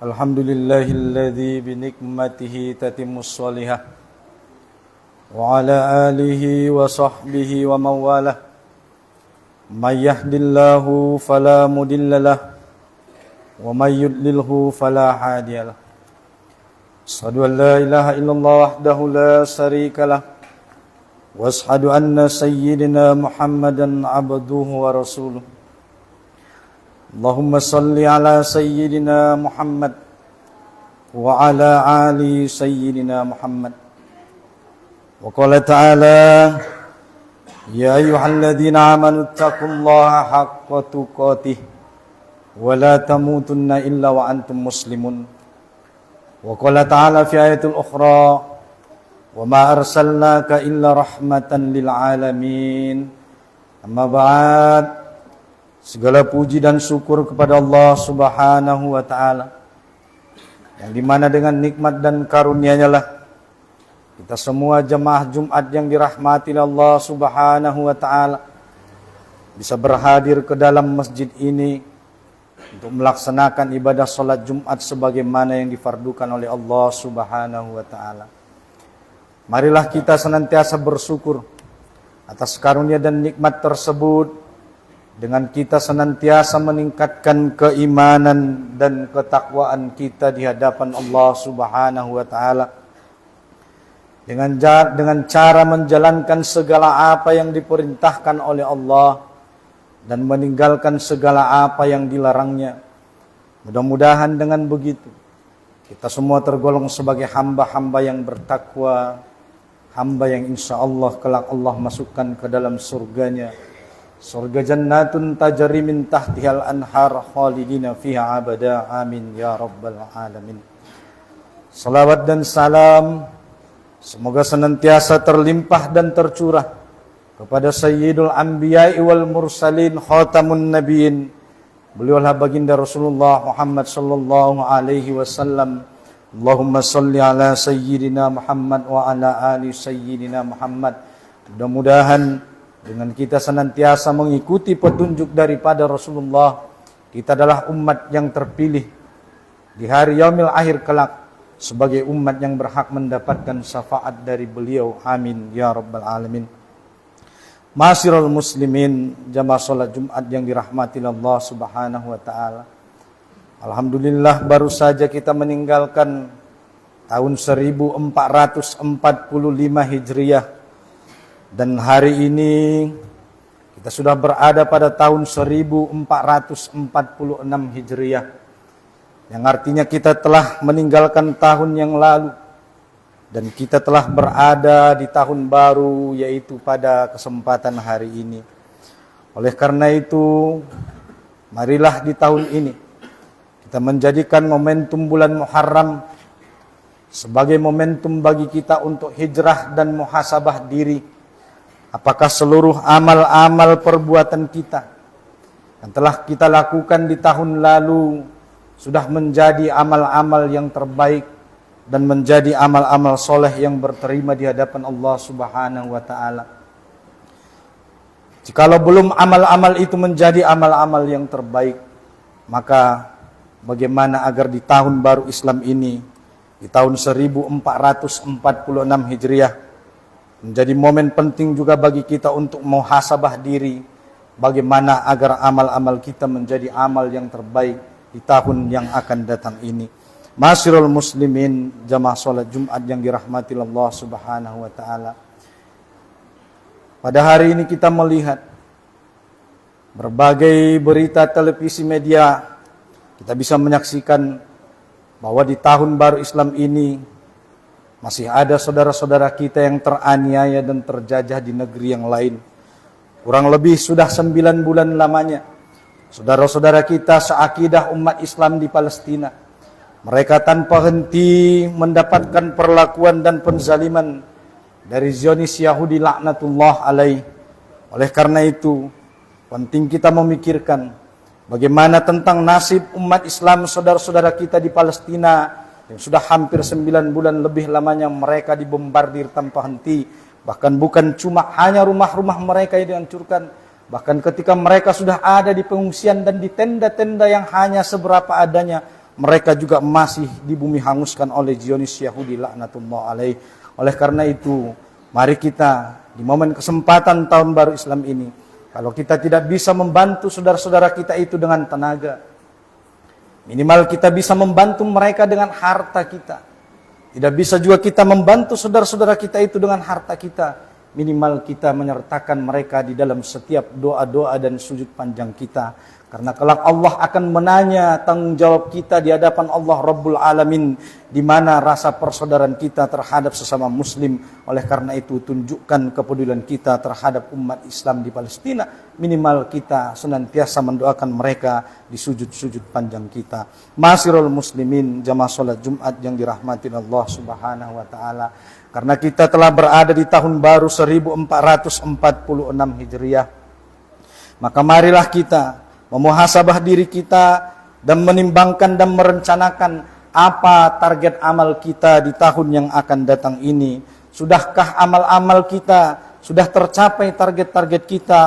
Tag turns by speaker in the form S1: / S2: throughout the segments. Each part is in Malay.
S1: Alhamdulillahilladzi binikmatihi tatimmus sholihah wa ala alihi wa sahbihi wa mawalah. May yahdillahu fala mudhillalah wa may yudlilhu fala hadiyalah. Asyhadu an la ilaha illallah wahdahu la syarikalah wa asyhadu anna sayyidina Muhammadan abduhu wa rasuluh. Allahumma salli ala sayyidina Muhammad wa ala ali sayyidina Muhammad. Wa qala ta'ala ya ayyuhalladzina amanu taqullaha haqqa tuqatih wa la tamutunna illa wa antum muslimun. Wa qala ta'ala fi ayatil ukhra wa ma arsalnaka illa rahmatan lil alamin. Amma ba'd. Segala puji dan syukur kepada Allah Subhanahu wa ta'ala, yang dimana dengan nikmat dan karunia-Nya lah kita semua jemaah Jumat yang dirahmati Allah Subhanahu wa ta'ala bisa berhadir ke dalam masjid ini untuk melaksanakan ibadah salat Jumat sebagaimana yang difardukan oleh Allah Subhanahu wa ta'ala. Marilah kita senantiasa bersyukur atas karunia dan nikmat tersebut, dengan kita senantiasa meningkatkan keimanan dan ketakwaan kita di hadapan Allah Subhanahu wa ta'ala, dengan cara menjalankan segala apa yang diperintahkan oleh Allah dan meninggalkan segala apa yang dilarangnya. Mudah-mudahan dengan begitu kita semua tergolong sebagai hamba-hamba yang bertakwa, hamba yang insya Allah kelak Allah masukkan ke dalam surganya, surga jannatun tajri min tahtihal anhar khalidina fiha abada. Amin ya rabbal alamin. Salawat dan salam semoga senantiasa terlimpah dan tercurah kepada Sayyidul Anbiya'i wal Mursalin Khatamun Nabiyyin. Beliaulah baginda Rasulullah Muhammad sallallahu alaihi wasallam. Allahumma salli ala Sayyidina Muhammad wa ala ali Sayyidina Muhammad. Mudah-mudahan dengan kita senantiasa mengikuti petunjuk daripada Rasulullah, kita adalah umat yang terpilih di hari yaumil akhir kelak sebagai umat yang berhak mendapatkan syafaat dari beliau. Amin ya rabbal alamin. Ma'asyiral muslimin, jamaah salat Jumat yang dirahmati Allah Subhanahu wa taala. Alhamdulillah baru saja kita meninggalkan tahun 1445 Hijriah. Dan hari ini kita sudah berada pada tahun 1446 Hijriah, yang artinya kita telah meninggalkan tahun yang lalu dan kita telah berada di tahun baru, yaitu pada kesempatan hari ini. Oleh karena itu, marilah di tahun ini kita menjadikan momentum bulan Muharram sebagai momentum bagi kita untuk hijrah dan muhasabah diri. Apakah seluruh amal-amal perbuatan kita yang telah kita lakukan di tahun lalu sudah menjadi amal-amal yang terbaik dan menjadi amal-amal soleh yang berterima di hadapan Allah Subhanahu wa ta'ala? Jikalau belum amal-amal itu menjadi amal-amal yang terbaik, maka bagaimana agar di tahun baru Islam ini, di tahun 1446 Hijriah, menjadi momen penting juga bagi kita untuk muhasabah diri, bagaimana agar amal-amal kita menjadi amal yang terbaik di tahun yang akan datang ini. Ma'asyiral muslimin, jamaah salat Jumat yang dirahmati Allah Subhanahu wa taala. Pada hari ini kita melihat berbagai berita televisi media, kita bisa menyaksikan bahwa di tahun baru Islam ini masih ada saudara-saudara kita yang teraniaya dan terjajah di negeri yang lain. Kurang lebih sudah 9 bulan lamanya saudara-saudara kita seakidah umat Islam di Palestina, mereka tanpa henti mendapatkan perlakuan dan penzaliman dari Zionis Yahudi laknatullah alaih. Oleh karena itu, penting kita memikirkan bagaimana tentang nasib umat Islam saudara-saudara kita di Palestina yang sudah hampir 9 bulan lebih lamanya mereka dibombardir tanpa henti. Bahkan bukan cuma hanya rumah-rumah mereka yang dihancurkan, bahkan ketika mereka sudah ada di pengungsian dan di tenda-tenda yang hanya seberapa adanya, mereka juga masih di bumi hanguskan oleh Zionis Yahudi laknatullah alaih. Oleh karena itu, mari kita di momen kesempatan tahun baru Islam ini, kalau kita tidak bisa membantu saudara-saudara kita itu dengan tenaga, minimal kita bisa membantu mereka dengan harta kita. Tidak bisa juga kita membantu saudara-saudara kita itu dengan harta kita, minimal kita menyertakan mereka di dalam setiap doa-doa dan sujud panjang kita. Karena kelak Allah akan menanya tanggung jawab kita di hadapan Allah Rabbul Alamin, di mana rasa persaudaraan kita terhadap sesama muslim. Oleh karena itu, tunjukkan kepedulian kita terhadap umat Islam di Palestina. Minimal kita senantiasa mendoakan mereka di sujud-sujud panjang kita. Masirul muslimin, jamaah salat Jumat yang dirahmati Allah Subhanahu wa taala. Karena kita telah berada di tahun baru 1446 Hijriah, maka marilah kita memuhasabah diri kita dan menimbangkan dan merencanakan apa target amal kita di tahun yang akan datang ini. Sudahkah amal-amal kita sudah tercapai target-target kita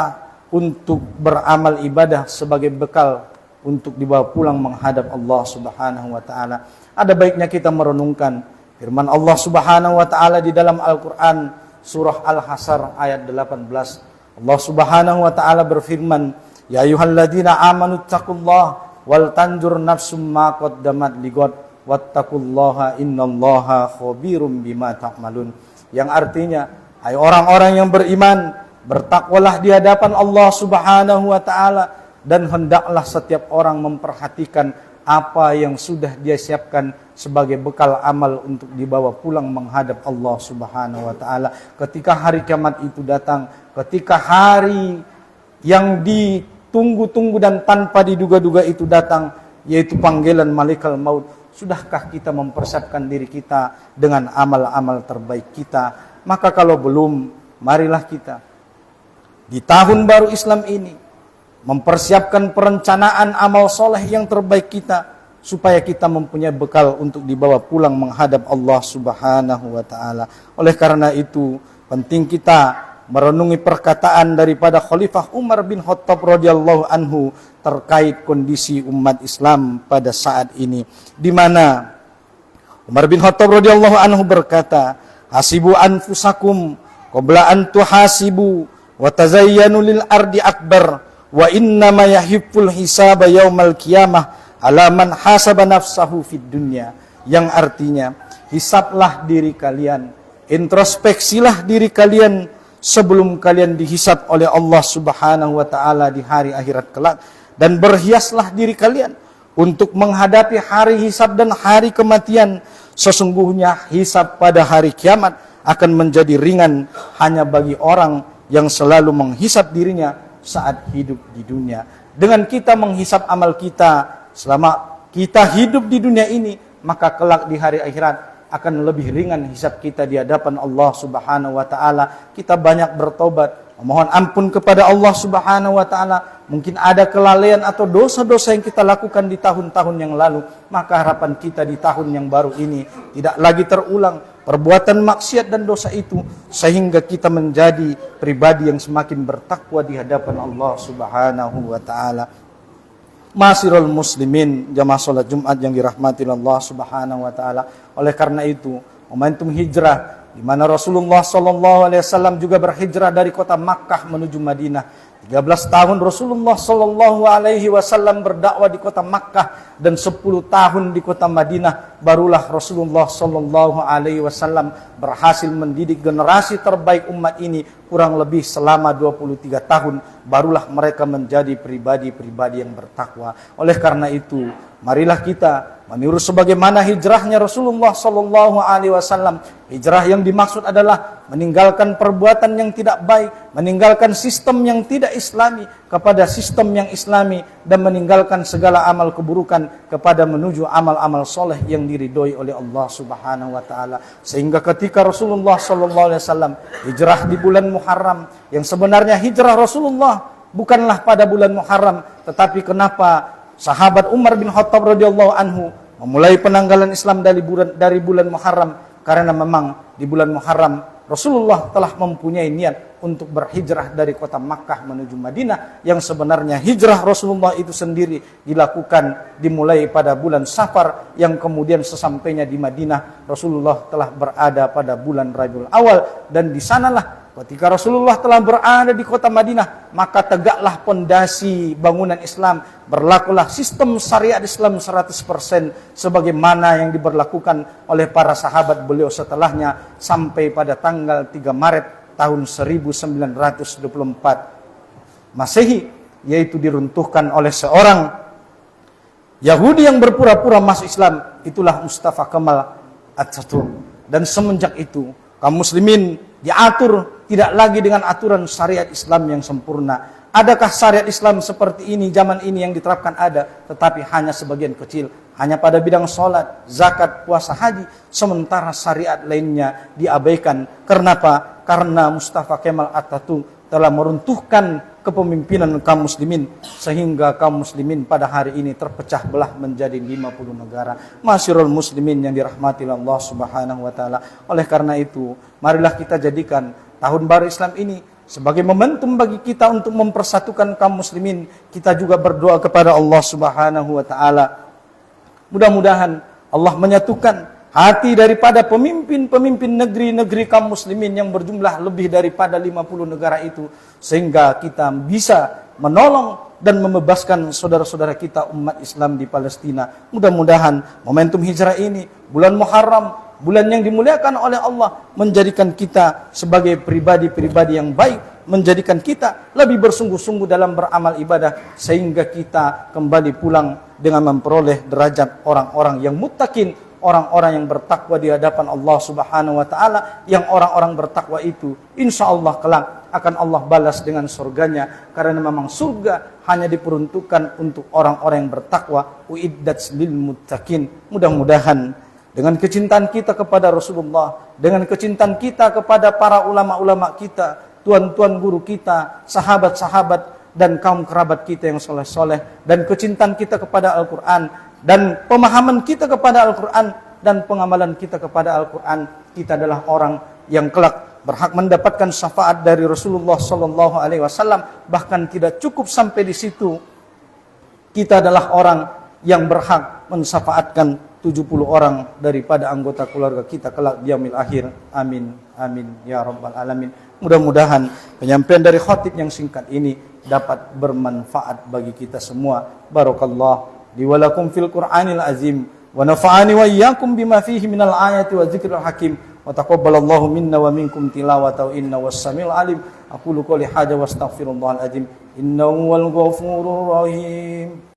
S1: untuk beramal ibadah sebagai bekal untuk dibawa pulang menghadap Allah Subhanahu wa taala? Ada baiknya kita merenungkan firman Allah Subhanahu wa taala di dalam Al-Qur'an surah Al-Hasr ayat 18. Allah Subhanahu wa taala berfirman, ya ayyuhalladzina amanu taqullaha wal tanzur nafsum ma qaddamat lighad wattaqullaha innallaha khabirum bima ta'malun. Yang artinya, hai orang-orang yang beriman, bertakwalah di hadapan Allah Subhanahu wa taala dan hendaklah setiap orang memperhatikan apa yang sudah dia siapkan sebagai bekal amal untuk dibawa pulang menghadap Allah Subhanahu wa taala ketika hari kiamat itu datang, ketika hari yang ditunggu-tunggu dan tanpa diduga-duga itu datang, yaitu panggilan malaikat maut. Sudahkah kita mempersiapkan diri kita dengan amal-amal terbaik kita? Maka kalau belum, marilah kita di tahun baru Islam ini mempersiapkan perencanaan amal soleh yang terbaik kita, supaya kita mempunyai bekal untuk dibawa pulang menghadap Allah Subhanahu wa taala. Oleh karena itu, penting kita merenungi perkataan daripada Khalifah Umar bin Khattab radhiyallahu anhu terkait kondisi umat Islam pada saat ini, di mana Umar bin Khattab radhiyallahu anhu berkata, hasibu anfusakum qabla an tuhasibu wa tazayyanu lil ardi akbar wa innama yahibbul hisaba yaumal qiyamah ala man hasaba nafsahu fid dunya. Yang artinya, hisablah diri kalian, introspeksilah diri kalian sebelum kalian dihisab oleh Allah Subhanahu wa taala di hari akhirat kelak, dan berhiaslah diri kalian untuk menghadapi hari hisab dan hari kematian. Sesungguhnya hisab pada hari kiamat akan menjadi ringan hanya bagi orang yang selalu menghisab dirinya saat hidup di dunia. Dengan kita menghisab amal kita selama kita hidup di dunia ini, maka kelak di hari akhirat akan lebih ringan hisab kita di hadapan Allah Subhanahu wa taala. Kita banyak bertobat, memohon ampun kepada Allah Subhanahu wa taala. Mungkin ada kelalaian atau dosa-dosa yang kita lakukan di tahun-tahun yang lalu, maka harapan kita di tahun yang baru ini tidak lagi terulang perbuatan maksiat dan dosa itu, sehingga kita menjadi pribadi yang semakin bertakwa di hadapan Allah Subhanahu wa taala. Masirul muslimin, jamaah salat Jumat yang dirahmati Allah Subhanahu wa taala. Oleh karena itu, momentum hijrah di mana Rasulullah sallallahu alaihi wasallam juga berhijrah dari kota Makkah menuju Madinah. 13 tahun Rasulullah sallallahu alaihi wasallam berdakwah di kota Makkah dan 10 tahun di kota Madinah, barulah Rasulullah sallallahu alaihi wasallam berhasil mendidik generasi terbaik umat ini kurang lebih selama 23 tahun, barulah mereka menjadi pribadi-pribadi yang bertakwa. Oleh karena itu, marilah kita meniru sebagaimana hijrahnya Rasulullah sallallahu alaihi wasallam. Hijrah yang dimaksud adalah meninggalkan perbuatan yang tidak baik, meninggalkan sistem yang tidak islami kepada sistem yang islami, dan meninggalkan segala amal keburukan kepada menuju amal-amal soleh yang diridhoi oleh Allah Subhanahu wa taala. Sehingga ketika Rasulullah sallallahu alaihi wasallam hijrah di bulan Muharram, yang sebenarnya hijrah Rasulullah bukanlah pada bulan Muharram, tetapi kenapa sahabat Umar bin Khattab radhiyallahu anhu memulai penanggalan Islam dari bulan Muharram? Karena memang di bulan Muharram Rasulullah telah mempunyai niat untuk berhijrah dari kota Makkah menuju Madinah, yang sebenarnya hijrah Rasulullah itu sendiri dilakukan dimulai pada bulan Safar, yang kemudian sesampainya di Madinah Rasulullah telah berada pada bulan Rabiul Awal, dan di sanalah ketika Rasulullah telah berada di kota Madinah, maka tegaklah pondasi bangunan Islam, berlakulah sistem syariat Islam 100% sebagaimana yang diberlakukan oleh para sahabat beliau setelahnya sampai pada tanggal 3 Maret tahun 1924 Masehi, yaitu diruntuhkan oleh seorang Yahudi yang berpura-pura masuk Islam, itulah Mustafa Kemal Atatürk. Dan semenjak itu kaum muslimin diatur tidak lagi dengan aturan syariat Islam yang sempurna. Adakah syariat Islam seperti ini zaman ini yang diterapkan? Ada, tetapi hanya sebagian kecil, hanya pada bidang sholat, zakat, puasa, haji, sementara syariat lainnya diabaikan. Kenapa? Karena Mustafa Kemal Atatürk telah meruntuhkan kepemimpinan kaum muslimin, sehingga kaum muslimin pada hari ini terpecah belah menjadi 50 negara. Masyarul muslimin yang dirahmati Allah Subhanahu wa taala. Oleh karena itu, marilah kita jadikan tahun baru Islam ini sebagai momentum bagi kita untuk mempersatukan kaum muslimin. Kita juga berdoa kepada Allah Subhanahu wa taala. Mudah-mudahan Allah menyatukan hati daripada pemimpin-pemimpin negeri-negeri kaum muslimin yang berjumlah lebih daripada 50 negara itu, sehingga kita bisa menolong dan membebaskan saudara-saudara kita umat Islam di Palestina. Mudah-mudahan momentum hijrah ini, bulan Muharram, bulan yang dimuliakan oleh Allah, menjadikan kita sebagai pribadi-pribadi yang baik, menjadikan kita lebih bersungguh-sungguh dalam beramal ibadah, sehingga kita kembali pulang dengan memperoleh derajat orang-orang yang muttaqin, orang-orang yang bertakwa di hadapan Allah Subhanahu wa taala, yang orang-orang bertakwa itu insya Allah kelak akan Allah balas dengan surganya, karena memang surga hanya diperuntukkan untuk orang-orang yang bertakwa. Uiddat lil muttaqin. Mudah-mudahan dengan kecintaan kita kepada Rasulullah, dengan kecintaan kita kepada para ulama-ulama kita, tuan-tuan guru kita, sahabat-sahabat dan kaum kerabat kita yang soleh-soleh, dan kecintaan kita kepada Al-Quran, dan pemahaman kita kepada Al-Quran, dan pengamalan kita kepada Al-Quran, kita adalah orang yang kelak berhak mendapatkan syafaat dari Rasulullah SAW. Bahkan tidak cukup sampai di situ, kita adalah orang yang berhak mensyafaatkan 70 orang daripada anggota keluarga kita kelak di yaumil akhir. Amin, amin, ya rabbal alamin. Mudah-mudahan penyampaian dari khatib yang singkat ini dapat bermanfaat bagi kita semua. Barakallah li wa lakum fil Qur'anil azim wa nafa'ani wa iyyakum bima fihi minal ayati wa dzikril hakim wa taqabbalallahu minna wa minkum tilawatahu innahu was-sami'ul alim. Aqulu qouli hadza wa astaghfirullahal azim innahu wal ghafurur rahim.